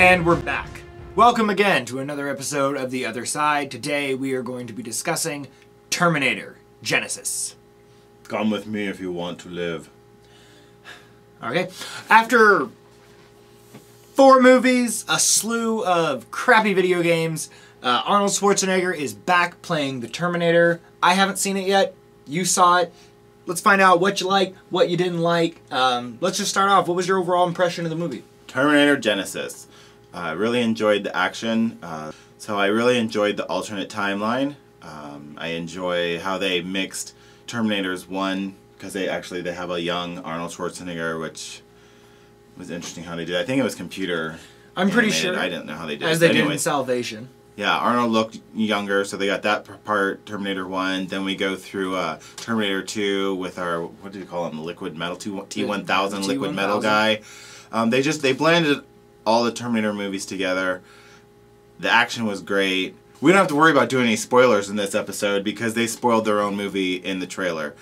And we're back. Welcome again to another episode of The Other Side. Today we are going to be discussing Terminator Genisys. Come with me if you want to live. Okay. After 4 movies, a slew of crappy video games, Arnold Schwarzenegger is back playing the Terminator. I haven't seen it yet. You saw it. Let's find out what you like, what you didn't like. Let's just start off. What was your overall impression of the movie? Terminator Genisys. I really enjoyed the action. So I really enjoyed the alternate timeline. I enjoy how they mixed Terminators 1, because they have a young Arnold Schwarzenegger, which was interesting how they did. I think it was computer I'm pretty animated. sure. I didn't know how they did it. As they did in Salvation. Yeah, Arnold looked younger, so they got that part, Terminator 1. Then we go through Terminator 2 with our, what do you call him, the liquid metal, T-1000 liquid metal guy. They blended all the Terminator movies together. The action was great. We don't have to worry about doing any spoilers in this episode because they spoiled their own movie in the trailer.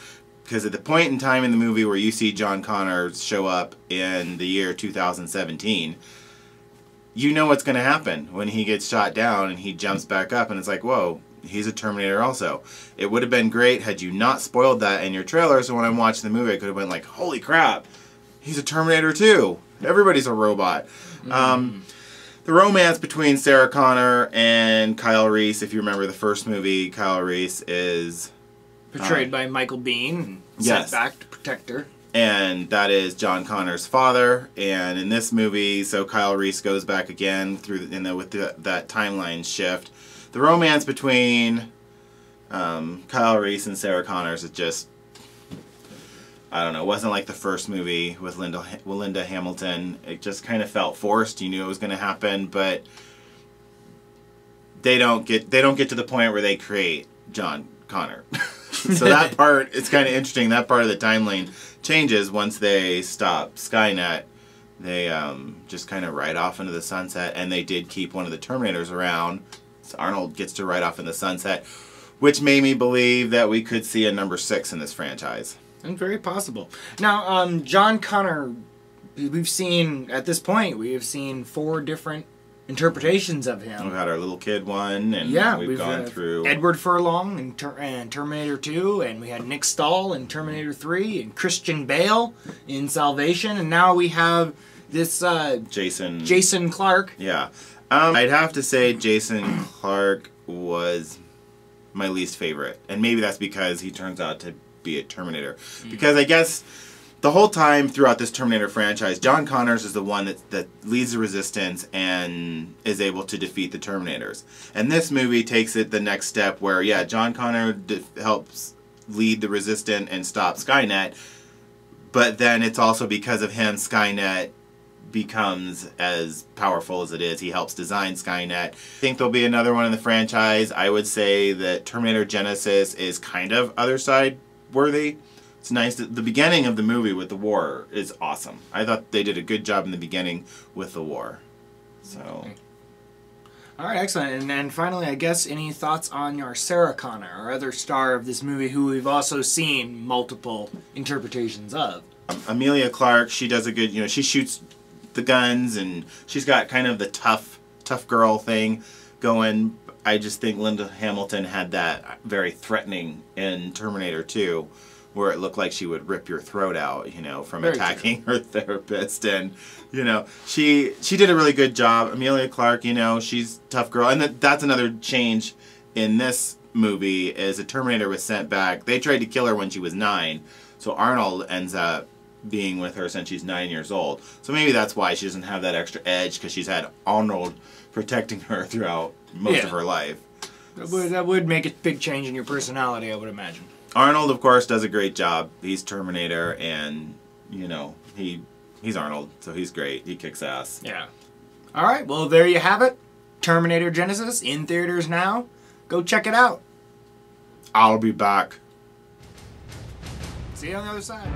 Because at the point in time in the movie where you see John Connor show up in the year 2017, you know what's going to happen when he gets shot down and he jumps back up and it's like, whoa, he's a Terminator also. It would have been great had you not spoiled that in your trailer, so when I'm watching the movie I could have been like, holy crap, he's a Terminator too. Everybody's a robot. The romance between Sarah Connor and Kyle Reese, if you remember the first movie, Kyle Reese is Portrayed by Michael Biehn, yes, sent back to protect her. And that is John Connor's father. And in this movie, so Kyle Reese goes back again through with that timeline shift. The romance between Kyle Reese and Sarah Connors is just, I don't know, it wasn't like the first movie with Linda Hamilton. It just kind of felt forced. You knew it was going to happen, but they don't get to the point where they create John Connor. So that part, it's kind of interesting. That part of the timeline changes once they stop Skynet. They just kind of ride off into the sunset, and they did keep one of the Terminators around. So Arnold gets to ride off in the sunset, which made me believe that we could see a number 6 in this franchise. And very possible. Now, John Connor, we've seen, at this point, we have seen 4 different interpretations of him. We've had our little kid one, and yeah, we've gone through Edward Furlong in Terminator 2, and we had Nick Stahl in Terminator 3, and Christian Bale in Salvation, and now we have this Jason Clarke. Yeah. I'd have to say Jason Clarke was my least favorite, and maybe that's because he turns out to be a Terminator. Because I guess the whole time throughout this Terminator franchise, John Connors is the one that leads the Resistance and is able to defeat the Terminators. And this movie takes it the next step where, yeah, John Connor helps lead the Resistance and stop Skynet, but then it's also because of him Skynet becomes as powerful as it is. He helps design Skynet. I think there'll be another one in the franchise. I would say that Terminator Genisys is kind of other side worthy. It's nice that the beginning of the movie with the war is awesome. I thought they did a good job in the beginning with the war. So, all right, excellent. And then finally, I guess, any thoughts on your Sarah Connor, our other star of this movie, who we've also seen multiple interpretations of? Emilia Clarke, she does a good, she shoots the guns and she's got kind of the tough girl thing going. I just think Linda Hamilton had that very threatening in Terminator 2, where it looked like she would rip your throat out, from very attacking her therapist. And, she did a really good job. Emilia Clarke, she's a tough girl. And that's another change in this movie, is a Terminator was sent back. They tried to kill her when she was 9, so Arnold ends up being with her since she's 9 years old. So maybe that's why she doesn't have that extra edge, because she's had Arnold protecting her throughout most of her life. That would make a big change in your personality, I would imagine. Arnold, of course, does a great job. He's Terminator, and, he's Arnold, so he's great. He kicks ass. Yeah. All right, well, there you have it. Terminator Genisys, in theaters now. Go check it out. I'll be back. See you on the other side.